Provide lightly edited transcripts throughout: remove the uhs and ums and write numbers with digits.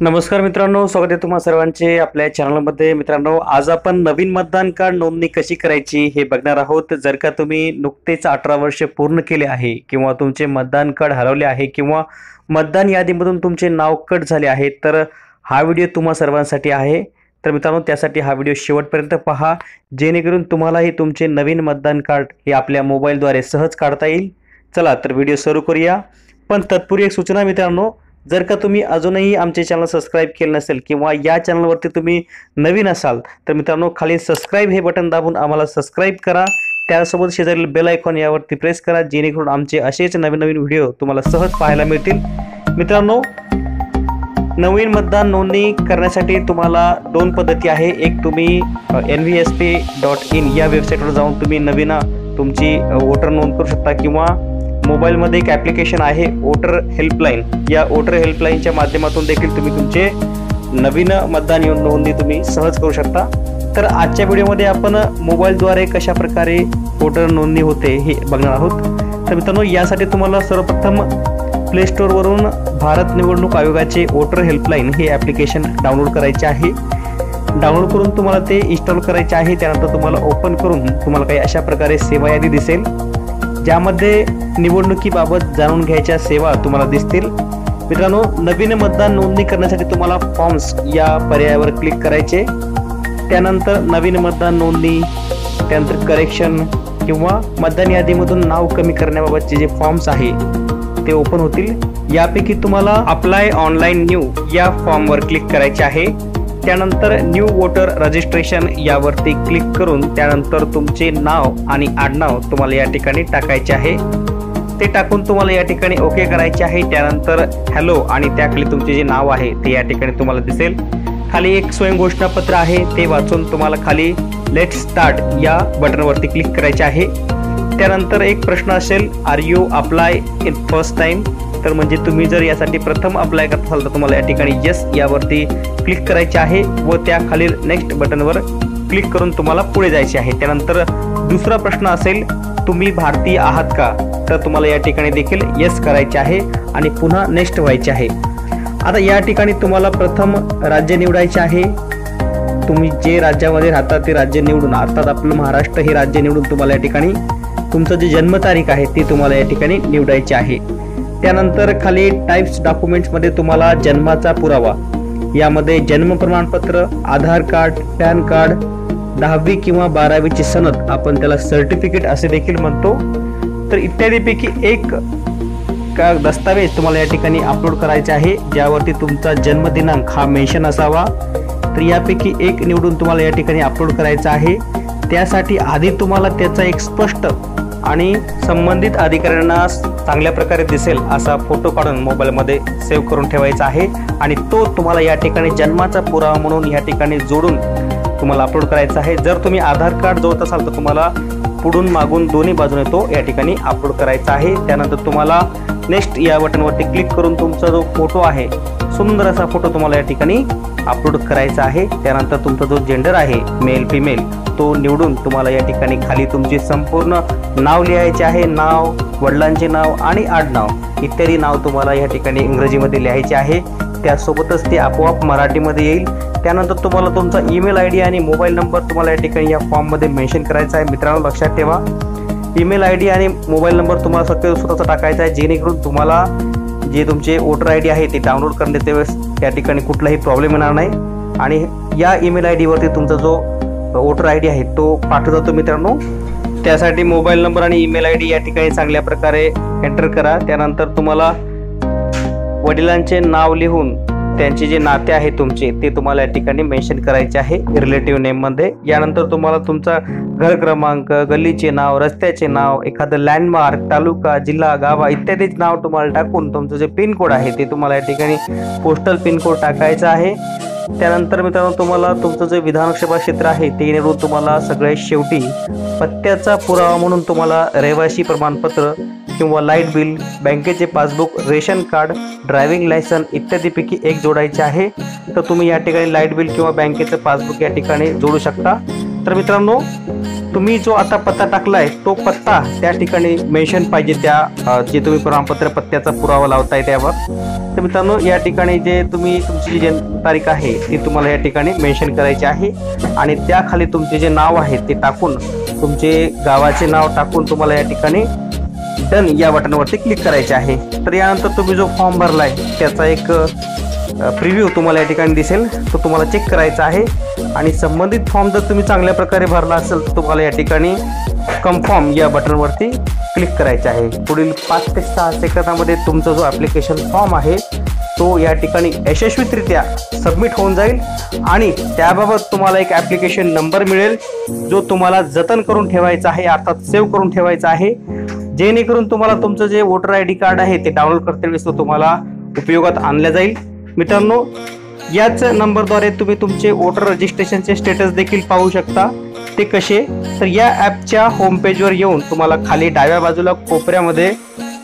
नमस्कार मित्रांनो, स्वागत आहे तुम्हा सर्वांचे आपल्या चॅनलमध्ये। मित्रांनो, आज आपण नवीन मतदान कार्ड नोंदणी कशी करायची हे बघणार आहोत। जर का तुम्ही नुकतेच 18 वर्ष पूर्ण केले आहे किंवा तुमचे मतदान कार्ड हरवले आहे किंवा मतदान यादीमधून तुमचे नाव कट झाले आहे तर हा व्हिडिओ तुम्हा सर्वांसाठी आहे। तर मित्रांनो, त्यासाठी हा व्हिडिओ शेवटपर्यंत पहा, जेणेकरून तुम्हालाही तुमचे नवीन मतदान कार्ड हे आपल्या मोबाईलद्वारे सहज काढता येईल। चला तर व्हिडिओ सुरू करूया। पण तत्पूर्वी एक सूचना मित्रांनो, जर का तुम्ही अजूनही आमचे चॅनल सबस्क्राइब केले नसेल किंवा या चॅनलवरती तुम्ही नवीन असाल तर मित्रांनो, खाली सबस्क्राइब हे बटन दाबून आम्हाला सबस्क्राइब करा। त्यासोबत शेजारील बेल आयकॉन यावरती प्रेस करा, जेणेकरून आमचे असेच नवीन व्हिडिओ तुम्हाला सहज पाहायला मिळतील। मित्रांनो, नवीन मतदान नोंदणी करण्यासाठी तुम्हाला दोन पद्धती आहे। एक, तुम्ही nvsp.in या वेबसाईटवर जाऊन तुम्ही नवीन तुमची वोटर नोंद करू शकता किंवा मोबाईलमध्ये एक ॲप्लिकेशन आहे वोटर हेल्पलाईन, या वोटर हेल्पलाईनच्या माध्यमातून देखील तुम्ही तुमचे नवीन मतदान नोंदणी तुम्ही सहज करू शकता। तर आजच्या व्हिडिओमध्ये आपण मोबाईलद्वारे कशा प्रकारे वोटर नोंदणी होते हे बघणार आहोत। तर मित्रांनो, यासाठी तुम्हाला सर्वप्रथम प्ले स्टोअरवरून भारत निवडणूक आयोगाचे वोटर हेल्पलाईन हे ॲप्लिकेशन डाउनलोड करायचे आहे। डाउनलोड करून तुम्हाला ते इन्स्टॉल करायचे आहे। त्यानंतर तुम्हाला ओपन करून तुम्हाला काही अशा प्रकारे सेवा यादी दिसेल, ज्यामध्ये निवडणुकीबाबत जाणून घ्यायच्या सेवा तुम्हाला दिसतील। मित्रांनो, नवीन मतदान नोंदणी करण्यासाठी तुम्हाला फॉर्म्स या पर्यायावर क्लिक करायचे। त्यानंतर नवीन मतदान नोंदणी, त्यानंतर करेक्शन किंवा मतदान यादीमधून नाव कमी करण्याबाबतचे जे फॉर्म्स आहे ते ओपन होतील। यापैकी तुम्हाला अप्लाय ऑनलाईन न्यू या फॉर्मवर क्लिक करायचे आहे। त्यानंतर न्यू वोटर रजिस्ट्रेशन यावरती क्लिक करून त्यानंतर तुमचे नाव आणि आडनाव तुम्हाला या ठिकाणी टाकायचे आहे। ते टाकून तुम्हाला या ठिकाणी ओके करायचे आहे। त्यानंतर हॅलो आणि त्याखाली तुमचे जे नाव आहे ते या ठिकाणी तुम्हाला दिसेल। खाली एक स्वयंघोषणापत्र आहे, ते वाचून तुम्हाला खाली लेट्स स्टार्ट या बटनवरती क्लिक करायचे आहे। त्यानंतर एक प्रश्न असेल, are you apply in first time, तर म्हणजे तुम्ही जर यासाठी प्रथम अप्लाय करत असाल तर तुम्हाला या ठिकाणी येस यावरती क्लिक करायचे आहे व त्या खालील नेक्स्ट बटनवर क्लिक करून तुम्हाला पुढे जायचे आहे। त्यानंतर दुसरा प्रश्न असेल, तुम्ही भारतीय आहात का, तर तुम्हाला या ठिकाणी देखील येस करायचे आहे आणि पुन्हा नेक्स्ट व्हायचे आहे। आता या ठिकाणी तुम्हाला प्रथम राज्य निवडायचे आहे। तुम्ही जे राज्यामध्ये राहता ते राज्य निवडून, अर्थात आपलं महाराष्ट्र हे राज्य निवडून तुम्हाला या ठिकाणी तुमचं जे जन्मतारीख आहे ती तुम्हाला या ठिकाणी निवडायची आहे। त्यानंतर खाली टाइप्स डॉक्युमेंट्समध्ये तुम्हाला जन्माचा पुरावा, यामध्ये जन्म प्रमाणपत्र, आधार कार्ड, पॅन कार्ड, 10वी किंवा 12वीची सनद, आपण त्याला सर्टिफिकेट असे देखील म्हणतो, तर इत्यादीपैकी एक दस्तावेज तुम्हाला या ठिकाणी अपलोड करायचे आहे, ज्यावरती तुमचा जन्मदिनांक हा मेन्शन असावा। तर यापैकी एक निवडून तुम्हाला या ठिकाणी अपलोड करायचा आहे। त्यासाठी आधी तुम्हाला त्याचा एक स्पष्ट आणि संबंधित अधिकाऱ्यांना चांगल्या प्रकारे दिसेल असा फोटो काढून मोबाईलमध्ये सेव्ह करून ठेवायचा आहे आणि तो तुम्हाला या ठिकाणी जन्माचा पुरावा म्हणून या ठिकाणी जोडून तुम्हाला अपलोड करायचा आहे। जर तुम्ही आधार कार्ड जोडत असाल तर तुम्हाला पुढून मागून दोन्ही बाजूने तो या ठिकाणी अपलोड करायचा आहे। त्यानंतर तुम्हाला नेक्स्ट या बटनवरती क्लिक करून तुमचा जो फोटो आहे, सुंदर असा फोटो तुम्हाला या ठिकाणी अपलोड करायचा आहे। त्यानंतर तुमचा जो जेंडर आहे, मेल फिमेल, तो निवडून तुम्हाला या ठिकाणी खाली तुमचे संपूर्ण नाव लिहायचे आहे। नाव, वडिलांचे नाव आणि आडनाव इत्यादी नाव तुम्हाला या ठिकाणी इंग्रजीमध्ये लिहायचे आहे। त्यासोबतच ते आपोआप मराठीमध्ये येईल। त्यानंतर तुम्हाला तुमचा ईमेल आयडी आणि मोबाईल नंबर तुम्हाला या ठिकाणी या फॉर्ममध्ये मेन्शन करायचा आहे। मित्रांनो, लक्षात ठेवा, ईमेल आयडी आणि मोबाईल नंबर तुम्हाला स्वतःचा टाकायचा आहे, जेणेकरून तुम्हाला जे तुमचे वोटर आयडी आहे ते डाउनलोड करण्याच्या वेळेस या ठिकाणी कुठलाही प्रॉब्लेम येणार नाही। आणि या ईमेल आयडीवरती तुमचा जो वोटर आयडी आहे तो पाठवला जातो। मित्रांनो, त्यासाठी मोबाईल नंबर आणि ईमेल आयडी या ठिकाणी चांगल्या प्रकारे एंटर करा। त्यानंतर तुम्हाला वडिलांचे नाव लिहून त्यांचे जे नाते आहे तुमचे ते तुम्हाला या ठिकाणी मेन्शन करायचे आहे रिलेटिव्ह नेममध्ये। यानंतर तुम्हाला तुमचा घर क्रमांक, गल्लीचे नाव, रस्त्याचे नाव, एखादं लँडमार्क, तालुका, जिल्हा, गावा इत्यादी नाव तुम्हाला टाकून तुमचं जे पिन कोड आहे ते तुम्हाला या ठिकाणी पोस्टल पिन कोड टाकायचा आहे। त्यानंतर मित्रांनो, तुम्हाला तुमचं जे विधानसभा क्षेत्र आहे ते निवडून तुम्हाला सगळ्यात शेवटी पत्त्याचा पुरावा म्हणून तुम्हाला रहिवासी प्रमाणपत्र किंवा लाईट बिल, बँकेचे passbook, ration card, driving licence इत्यादीपैकी एक जोडायचे आहे। तर तुम्ही या ठिकाणी लाईट बिल किंवा बँकेचं पासबुक या ठिकाणी जोडू शकता। तर मित्रांनो, तुम्ही जो आता पत्ता टाकलाय तो पत्ता त्या ठिकाणी मेन्शन पाहिजे, त्या जे तुम्ही प्रमाणपत्र पत्त्याचा पुरावा लावताय त्यावर. तर मित्रांनो या ठिकाणी जे तुम्ही तुमची जी जन्म तारीख आहे ती तुम्हाला या ठिकाणी मेन्शन करायची आहे आणि त्याखाली तुमचे जे नाव आहे ते टाकून, तुमचे गावाचे नाव टाकून तुम्हाला या ठिकाणी डन या बटनवरती क्लिक करायचे आहे. तर यानंतर तुम्ही जो फॉर्म भरलाय त्याचा एक प्रिव्ह्यू तुम्हाला या ठिकाणी दिसेल, तो तुम्हाला चेक करायचा आहे. आणि संबंधित फॉर्म जर तुम्ही चांगल्या प्रकारे भरला असेल तर तुम्हाला या ठिकाणी कन्फर्म या बटनवरती क्लिक करायचे आहे. पुढील 5 ते 6 सेकंदामध्ये तुमचा जो ॲप्लिकेशन फॉर्म आहे तो या ठिकाणी यशस्वीरित्या सबमिट होऊन जाईल आणि त्याबाबत तुम्हाला एक ॲप्लिकेशन नंबर मिळेल जो तुम्हाला जतन करून ठेवायचा आहे, अर्थात सेव्ह करून ठेवायचा आहे, जेणेकरून तुम्हाला तुमचं जे वोटर आय डी कार्ड आहे ते डाउनलोड करतावेळेस तो तुम्हाला उपयोगात आणला जाईल. मित्रांनो याच नंबरद्वारे तुम्ही तुमचे वोटर रजिस्ट्रेशनचे स्टेटस देखील पाहू शकता. ते कसे, तर या ॲपच्या होम पेजवर येऊन तुम्हाला खाली डाव्या बाजूला कोपऱ्यामध्ये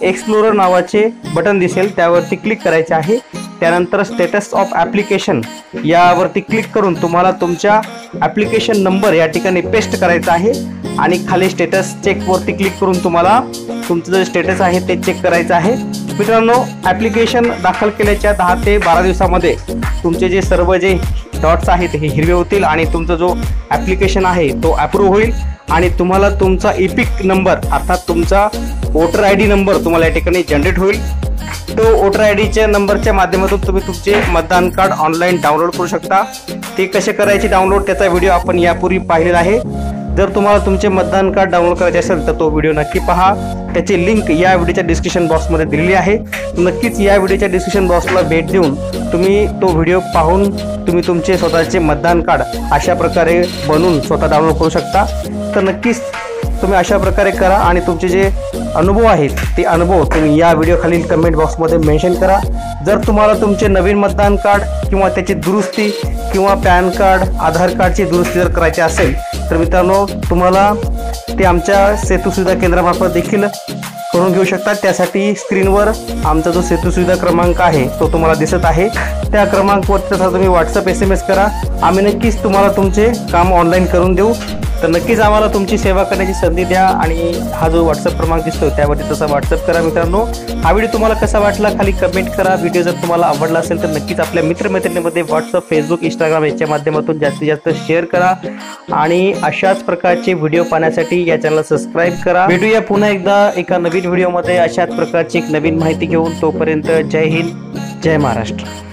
एक्सप्लोरर नावाचे बटन दिसेल, त्यावरती क्लिक करायचे आहे. त्यानंतर स्टेटस ऑफ ॲप्लिकेशन यावरती क्लिक करून तुम्हाला तुमच्या ॲप्लिकेशन नंबर या ठिकाणी पेस्ट करायचा आहे आणि खाली स्टेटस चेकवरती क्लिक करून तुम्हाला तुमचं जे स्टेटस आहे ते चेक करायचं आहे. मित्रांनो ॲप्लिकेशन दाखल केल्याच्या 10 ते 12 दिवसामध्ये तुमचे जे सर्व जे डॉट्स आहेत हे हिरवे होतील आणि तुमचा जो ॲप्लिकेशन आहे तो अप्रूव्ह होईल आणि तुम्हाला तुमचा इपिक नंबर अर्थात तुमचा वोटर आय डी नंबर तुम्हाला या ठिकाणी जनरेट होईल. तो वोटर आय डीच्या नंबरच्या माध्यमातून तुम्ही तुमचे मतदान कार्ड ऑनलाईन डाउनलोड करू शकता. ते कसे करायचे डाउनलोड त्याचा व्हिडिओ आपण यापूर्वी पाहिलेला आहे. जर तुम्हाला तुमचे मतदान कार्ड डाउनलोड करायचे असेल तर तो व्हिडिओ नक्की पहा. त्याची लिंक या व्हिडिओच्या डिस्क्रिप्शन बॉक्समध्ये दिलेली आहे. नक्कीच या व्हिडिओच्या डिस्क्रिप्शन बॉक्सला भेट देऊन तुम्ही तो व्हिडिओ पाहून तुम्ही तुमचे स्वतःचे मतदान कार्ड अशा प्रकारे बनवून स्वतः डाउनलोड करू शकता. तर नक्कीच तुम्ही अशा प्रकारे करा आणि तुमचे जे अनुभव आहेत ते अनुभव तुम्ही या व्हिडिओ खालील कमेंट बॉक्समध्ये मेन्शन करा. जर तुम्हाला तुमचे नवीन मतदान कार्ड किंवा त्याची दुरुस्ती किंवा पॅन कार्ड आधार कार्डची दुरुस्ती जर करायची असेल तर मित्रांनो तुम्हाला ते आमच्या सेतू सुविधा केंद्रामार्फत देखील करून घेऊ शकता. त्यासाठी स्क्रीनवर आमचा जो सेतू सुविधा क्रमांक आहे तो तुम्हाला दिसत आहे. त्या क्रमांकावर तसा तुम्ही व्हॉट्सअप SMS करा. आम्ही नक्कीच तुम्हाला तुमचे काम ऑनलाईन करून देऊ. तर नक्कीच आम्हाला तुमची सेवा करण्याची संधी द्या आणि हा जो व्हॉट्सअप क्रमांक दिसतो त्यावरती तसा व्हॉट्सअप करा. मित्रांनो हा व्हिडिओ तुम्हाला कसा वाटला खाली कमेंट करा. व्हिडिओ जर तुम्हाला आवडला असेल तर नक्कीच आपल्या मित्रमैत्रिणींमध्ये व्हॉट्सअप, फेसबुक, इंस्टाग्राम याच्या माध्यमातून जास्तीत जास्त शेअर करा आणि अशाच प्रकारचे व्हिडिओ पाहण्यासाठी या चॅनलला सबस्क्राईब करा. भेटूया पुन्हा एकदा एका नवीन व्हिडिओमध्ये अशाच प्रकारची एक नवीन माहिती घेऊन. तोपर्यंत जय हिंद, जय महाराष्ट्र.